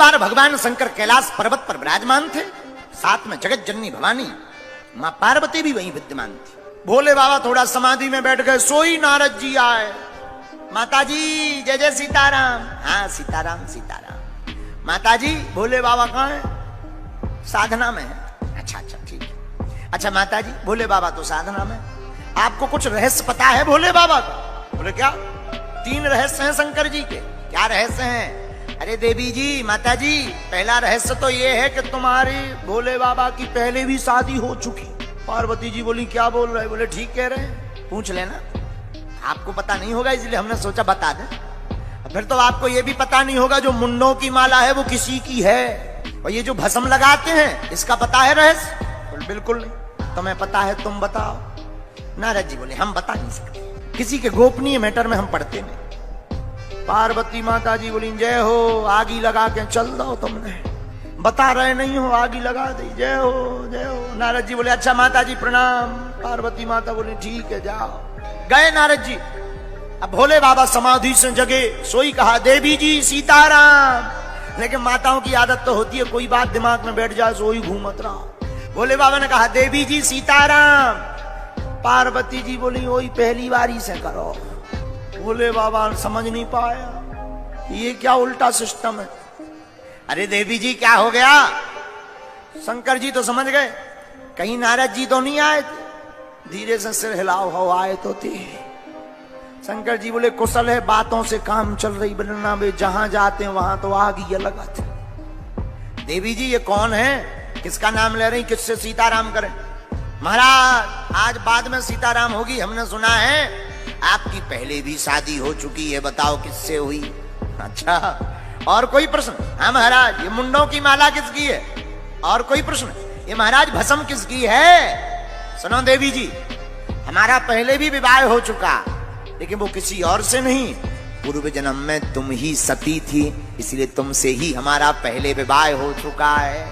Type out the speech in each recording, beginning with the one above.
बार भगवान शंकर कैलाश पर्वत पर विराजमान थे, साथ में जगत जननी भवानी मां पार्वती भी वहीं विद्यमान थी। भोले बाबा थोड़ा समाधि में बैठ गए, सोई नारद जी आए। माता जी जय जय सीताराम। हाँ सीताराम सीताराम। माता जी भोले बाबा कहाँ है? साधना में है। अच्छा अच्छा ठीक है। अच्छा माता जी भोले बाबा तो साधना में, आपको कुछ रहस्य पता है भोले बाबा का? बोले क्या? 3 रहस्य हैं शंकर जी के। क्या रहस्य हैं? अरे देवी जी माता जी, पहला रहस्य तो ये है कि तुम्हारे भोले बाबा की पहले भी शादी हो चुकी। पार्वती जी बोली क्या बोल रहे? बोले ठीक कह रहे हैं, पूछ लेना। आपको पता नहीं होगा इसलिए हमने सोचा बता दें। फिर तो आपको ये भी पता नहीं होगा जो मुंडों की माला है वो किसी की है, और ये जो भस्म लगाते हैं इसका पता है रहस्य? बोले बिल्कुल नहीं। तुम्हें पता है तुम बताओ। नारद जी बोले हम बता नहीं सकते, किसी के गोपनीय मैटर में हम पढ़ते नहीं। पार्वती माता जी बोली जय हो, आगी लगा के चल दो, तुमने बता रहे नहीं हो, आगी लगा दी। जय हो जय हो। नारद जी बोले अच्छा माता जी प्रणाम। पार्वती माता बोली ठीक है जाओ। गए नारद जी। अब भोले बाबा समाधि से जगे, सोई कहा देवी जी सीताराम। लेकिन माताओं की आदत तो होती है कोई बात दिमाग में बैठ जाए सोई घूमत रहा। भोले बाबा ने कहा देवी जी सीताराम। पार्वती जी बोली वही पहली बारी से करो। भोले बाबा समझ नहीं पाया ये क्या उल्टा सिस्टम है। अरे देवी जी क्या हो गया? शंकर जी तो समझ गए, कहीं नारद जी तो नहीं आए थे। धीरे से सिर हिलाओ, हो आए तो थे। शंकर जी बोले कुशल है, बातों से काम चल रही बनना वे, जहां जाते हैं वहां तो आग ही लगत। देवी जी ये कौन है, किसका नाम ले रही, किससे सीताराम करें? महाराज आज बाद में सीताराम होगी, हमने सुना है आपकी पहले भी शादी हो चुकी है, बताओ किससे हुई? अच्छा और कोई प्रश्न? हाँ महाराज ये मुंडों की माला किसकी है? और कोई प्रश्न? ये महाराज भस्म किसकी है? सुनो देवी जी हमारा पहले भी विवाह हो चुका, लेकिन वो किसी और से नहीं, पूर्व जन्म में तुम ही सती थी, इसलिए तुमसे ही हमारा पहले विवाह हो चुका है।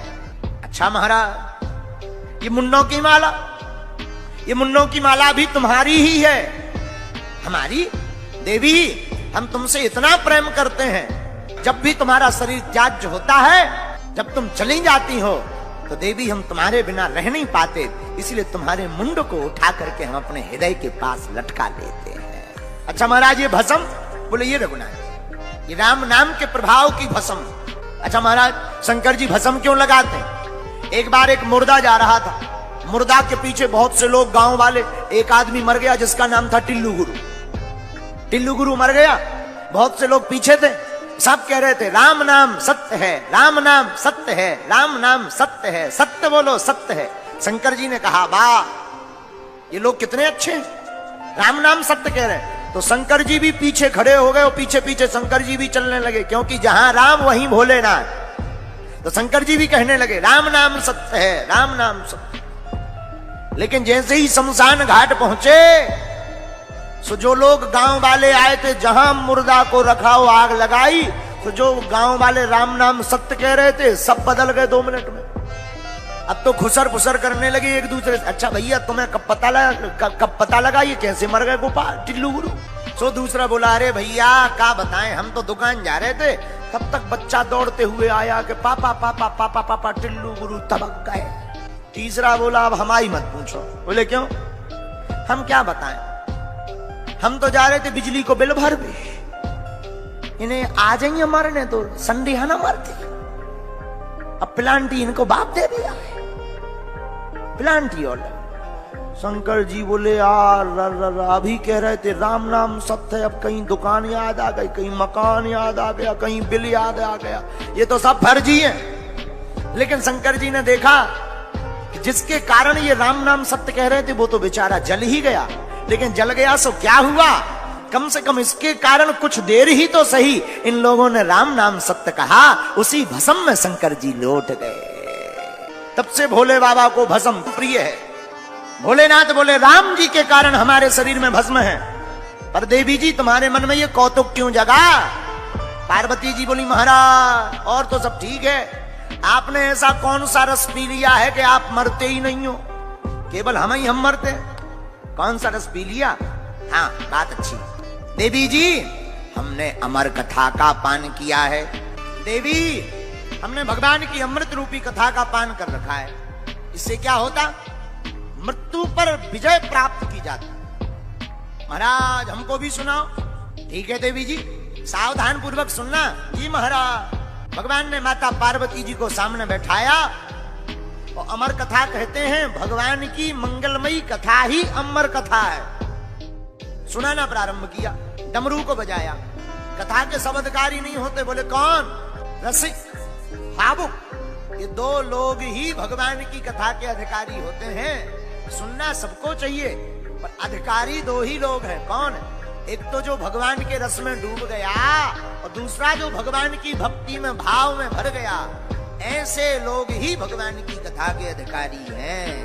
अच्छा महाराज ये मुंडों की माला, ये मुंडों की माला भी तुम्हारी ही है? हमारी? देवी हम तुमसे इतना प्रेम करते हैं, जब भी तुम्हारा शरीर त्याज्य होता है, जब तुम चली जाती हो तो देवी हम तुम्हारे बिना रह नहीं पाते, इसलिए तुम्हारे मुंड को उठा करके हम अपने हृदय के पास लटका लेते हैं। अच्छा महाराज ये भस्म? बोले ये रघुनाथ ये राम नाम के प्रभाव की भस्म। अच्छा महाराज शंकर जी भस्म क्यों लगाते हैं? एक बार एक मुर्दा जा रहा था, मुर्दा के पीछे बहुत से लोग गांव वाले, एक आदमी मर गया जिसका नाम था टिल्लू गुरु। टिल्लू गुरु मर गया, बहुत से लोग पीछे थे, सब कह रहे थे राम नाम सत्य है, राम नाम सत्य है, राम नाम सत्य है, सत्य बोलो सत्य है। शंकर जी ने कहा वाह ये लोग कितने अच्छे हैं, राम नाम सत्य कह रहे हैं। तो शंकर जी भी पीछे खड़े हो गए और पीछे पीछे शंकर जी भी चलने लगे, क्योंकि जहां राम वहीं भोलेनाथ। तो शंकर जी भी कहने लगे राम नाम सत्य है, राम नाम सत्य। लेकिन जैसे ही शमशान घाट पहुंचे, सो जो लोग गांव वाले आए थे, जहां मुर्दा को रखा हो आग लगाई, तो जो गांव वाले राम नाम सत्य कह रहे थे सब बदल गए 2 मिनट में। अब तो खुसर फुसर करने लगे एक दूसरे से। अच्छा भैया तुम्हें कब पता लगा ये कैसे मर गए गोपाल टिल्लू गुरु? सो दूसरा बोला अरे भैया क्या बताएं, हम तो दुकान जा रहे थे, तब तक बच्चा दौड़ते हुए आया कि पापा पापा पापा पापा टिल्लू गुरु तबक गए। तीसरा बोला अब हमारी मत पूछो। बोले क्यों? हम क्या बताएं, हम तो जा रहे थे बिजली को बिल भर भी, इन्हें आ जाइए मरने तो संडे है ना मरते। अब प्लांटी इनको बाप दे दिया, प्लांटी। और शंकर जी बोले यार अभी कह रहे थे राम नाम सत्य है, अब कहीं दुकान याद आ गई, कहीं मकान याद आ गया, कहीं बिल याद आ गया, ये तो सब फर्जी है। लेकिन शंकर जी ने देखा कि जिसके कारण ये राम नाम सत्य कह रहे थे वो तो बेचारा जल ही गया, लेकिन जल गया सो क्या हुआ, कम से कम इसके कारण कुछ देर ही तो सही इन लोगों ने राम नाम सत्य कहा, उसी भस्म में शंकर जी लौट गए। तब से भोले बाबा को भस्म प्रिय है। भोलेनाथ बोले राम जी के कारण हमारे शरीर में भस्म है, पर देवी जी तुम्हारे मन में ये कौतुक क्यों जगा? पार्वती जी बोली महाराज और तो सब ठीक है, आपने ऐसा कौन सा रस पी लिया है कि आप मरते ही नहीं हो, केवल हम मरते हैं। कौन सा रस पी लिया? हाँ बात अच्छी। देवी जी हमने अमर कथा का पान किया है। देवी हमने भगवान की अमृत रूपी कथा का पान कर रखा है। इससे क्या होता? मृत्यु पर विजय प्राप्त की जाती। महाराज हमको भी सुनाओ। ठीक है देवी जी, सावधान पूर्वक सुनना। जी महाराज, भगवान ने माता पार्वती जी को सामने बैठाया और अमर कथा कहते हैं, भगवान की मंगलमयी कथा ही अमर कथा है। सुनाना प्रारंभ किया, डमरू को बजाया। कथा के सब अधिकारी नहीं होते। बोले कौन? रसिक, भावुक, ये दो लोग ही भगवान की कथा के अधिकारी होते हैं। सुनना सबको चाहिए, पर अधिकारी दो ही लोग हैं। कौन? एक तो जो भगवान के रस में डूब गया और दूसरा जो भगवान की भक्ति में भाव में भर गया। ऐसे लोग ही भगवान की कथा के अधिकारी हैं।